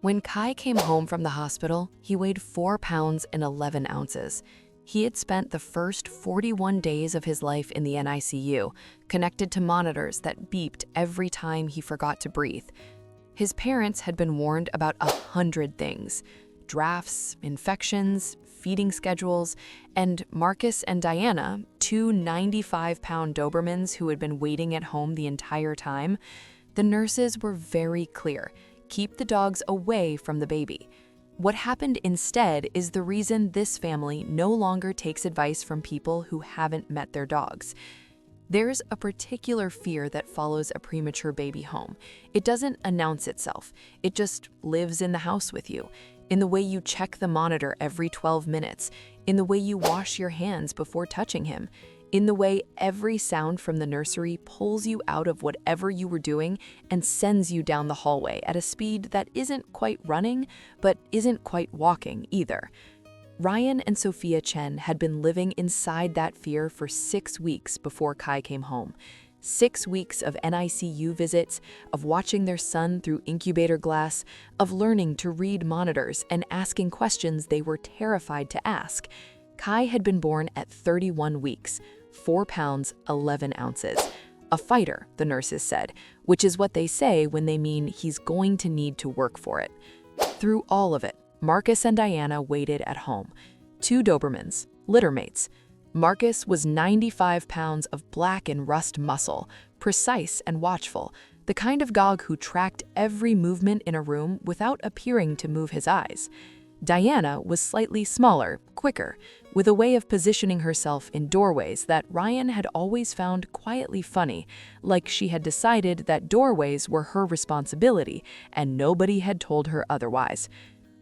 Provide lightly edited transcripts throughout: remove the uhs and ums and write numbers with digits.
When Kai came home from the hospital, he weighed 4 pounds and 11 ounces. He had spent the first 41 days of his life in the NICU, connected to monitors that beeped every time he forgot to breathe. His parents had been warned about 100 things: drafts, infections, feeding schedules, and Marcus and Diana, two 95-pound Dobermans who had been waiting at home the entire time. The nurses were very clear: keep the dogs away from the baby. What happened instead is the reason this family no longer takes advice from people who haven't met their dogs. There's a particular fear that follows a premature baby home. It doesn't announce itself. It just lives in the house with you, in the way you check the monitor every 12 minutes, in the way you wash your hands before touching him, in the way every sound from the nursery pulls you out of whatever you were doing and sends you down the hallway at a speed that isn't quite running, but isn't quite walking either. Ryan and Sophia Chen had been living inside that fear for 6 weeks before Kai came home. 6 weeks of NICU visits, of watching their son through incubator glass, of learning to read monitors and asking questions they were terrified to ask. Kai had been born at 31 weeks, 4 pounds, 11 ounces. A fighter, the nurses said, which is what they say when they mean he's going to need to work for it. Through all of it, Marcus and Diana waited at home. 2 Dobermans, littermates. Marcus was 95 pounds of black and rust muscle, precise and watchful, the kind of dog who tracked every movement in a room without appearing to move his eyes. Diana was slightly smaller, quicker, with a way of positioning herself in doorways that Ryan had always found quietly funny, like she had decided that doorways were her responsibility and nobody had told her otherwise.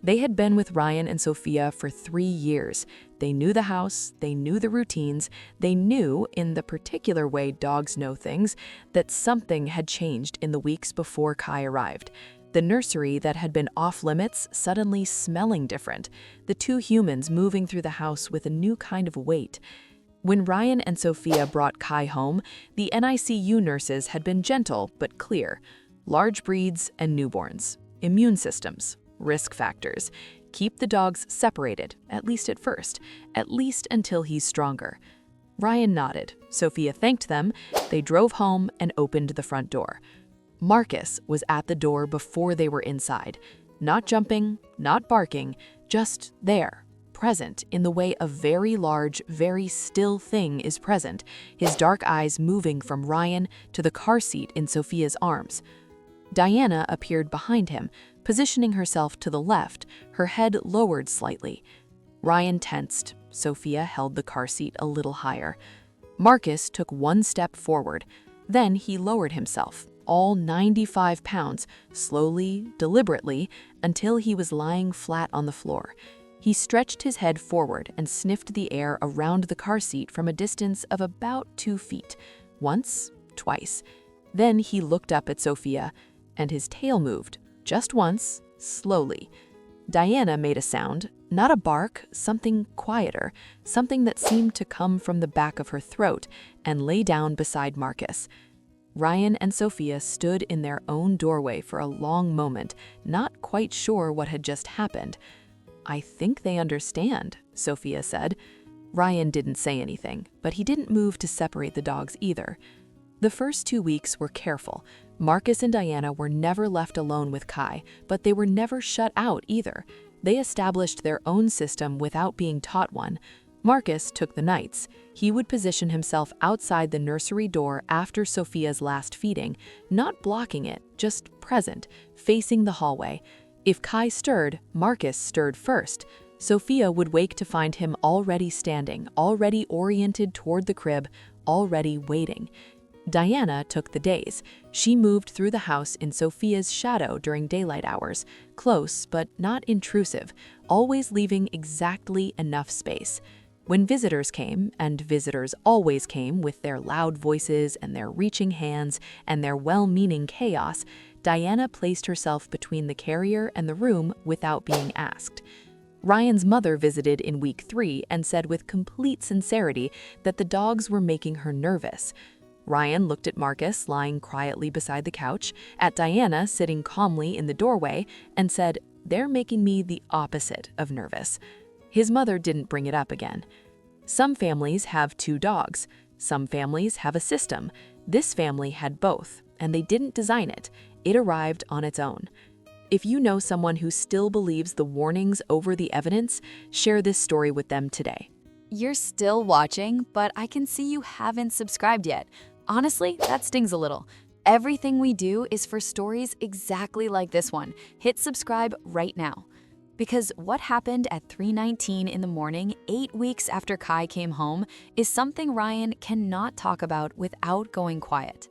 They had been with Ryan and Sophia for 3 years. They knew the house, they knew the routines, they knew, in the particular way dogs know things, that something had changed in the weeks before Kai arrived. The nursery that had been off limits suddenly smelling different, the 2 humans moving through the house with a new kind of weight. When Ryan and Sophia brought Kai home, the NICU nurses had been gentle but clear. Large breeds and newborns, immune systems, risk factors. Keep the dogs separated, at least at first, at least until he's stronger. Ryan nodded. Sophia thanked them. They drove home and opened the front door. Marcus was at the door before they were inside. Not jumping, not barking, just there, present in the way a very large, very still thing is present, his dark eyes moving from Ryan to the car seat in Sophia's arms. Diana appeared behind him, positioning herself to the left, her head lowered slightly. Ryan tensed. Sophia held the car seat a little higher. Marcus took 1 step forward. Then he lowered himself, all 95 pounds, slowly, deliberately, until he was lying flat on the floor. He stretched his head forward and sniffed the air around the car seat from a distance of about 2 feet. Once, twice. Then he looked up at Sophia, and his tail moved, just once, slowly. Diana made a sound, not a bark, something quieter, something that seemed to come from the back of her throat, and lay down beside Marcus. Ryan and Sophia stood in their own doorway for a long moment, not quite sure what had just happened. "I think they understand," Sophia said. Ryan didn't say anything, but he didn't move to separate the dogs either. The first 2 weeks were careful. Marcus and Diana were never left alone with Kai, but they were never shut out either. They established their own system without being taught one. Marcus took the nights. He would position himself outside the nursery door after Sophia's last feeding, not blocking it, just present, facing the hallway. If Kai stirred, Marcus stirred first. Sophia would wake to find him already standing, already oriented toward the crib, already waiting. Diana took the days. She moved through the house in Sophia's shadow during daylight hours, close but not intrusive, always leaving exactly enough space. When visitors came, and visitors always came with their loud voices and their reaching hands and their well-meaning chaos, Diana placed herself between the carrier and the room without being asked. Ryan's mother visited in week 3 and said with complete sincerity that the dogs were making her nervous. Ryan looked at Marcus lying quietly beside the couch, at Diana sitting calmly in the doorway, and said, "They're making me the opposite of nervous." His mother didn't bring it up again. Some families have 2 dogs. Some families have a system. This family had both, and they didn't design it. It arrived on its own. If you know someone who still believes the warnings over the evidence, share this story with them today. You're still watching, but I can see you haven't subscribed yet. Honestly, that stings a little. Everything we do is for stories exactly like this one. Hit subscribe right now. Because what happened at 3:19 in the morning, 8 weeks after Kai came home, is something Ryan cannot talk about without going quiet.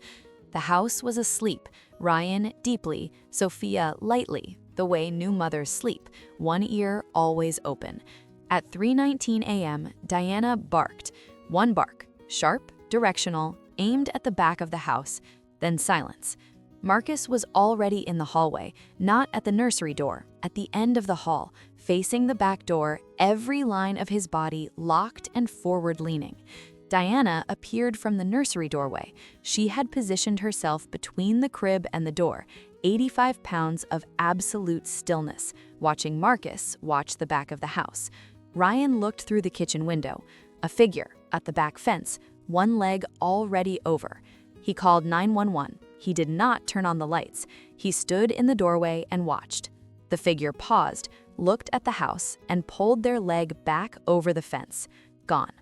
The house was asleep, Ryan deeply, Sophia lightly, the way new mothers sleep, one ear always open. At 3:19 a.m., Diana barked. One bark, sharp, directional, aimed at the back of the house, then silence. Marcus was already in the hallway, not at the nursery door, at the end of the hall, facing the back door, every line of his body locked and forward-leaning. Diana appeared from the nursery doorway. She had positioned herself between the crib and the door, 85 pounds of absolute stillness, watching Marcus watch the back of the house. Ryan looked through the kitchen window. A figure at the back fence, one leg already over. He called 911. He did not turn on the lights. He stood in the doorway and watched. The figure paused, looked at the house, and pulled their leg back over the fence. Gone.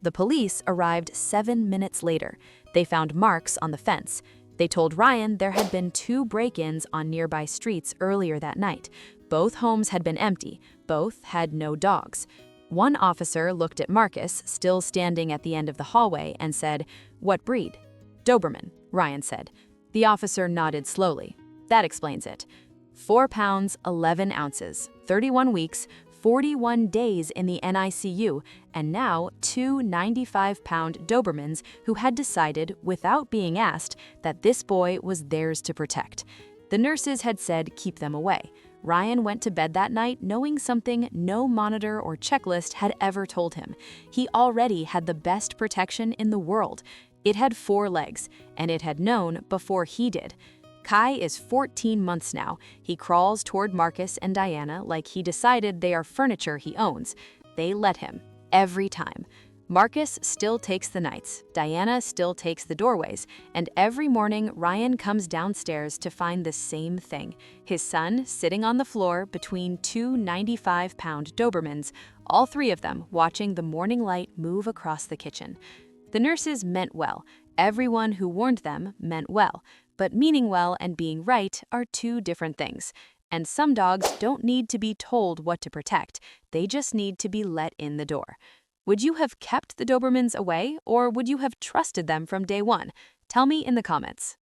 The police arrived 7 minutes later. They found marks on the fence. They told Ryan there had been 2 break-ins on nearby streets earlier that night. Both homes had been empty. Both had no dogs. One officer looked at Marcus, still standing at the end of the hallway, and said, "What breed?" "Doberman," Ryan said. The officer nodded slowly. "That explains it. 4 pounds, 11 ounces, 31 weeks, 41 days in the NICU, and now 2 95-pound Dobermans who had decided, without being asked, that this boy was theirs to protect. The nurses had said keep them away. Ryan went to bed that night knowing something no monitor or checklist had ever told him. He already had the best protection in the world. It had 4 legs, and it had known before he did. Kai is 14 months now. He crawls toward Marcus and Diana like he decided they are furniture he owns. They let him, every time. Marcus still takes the nights, Diana still takes the doorways, and every morning Ryan comes downstairs to find the same thing. His son sitting on the floor between 2 95-pound Dobermans, all 3 of them watching the morning light move across the kitchen. The nurses meant well. Everyone who warned them meant well. But meaning well and being right are 2 different things. And some dogs don't need to be told what to protect. They just need to be let in the door. Would you have kept the Dobermans away, or would you have trusted them from day one? Tell me in the comments.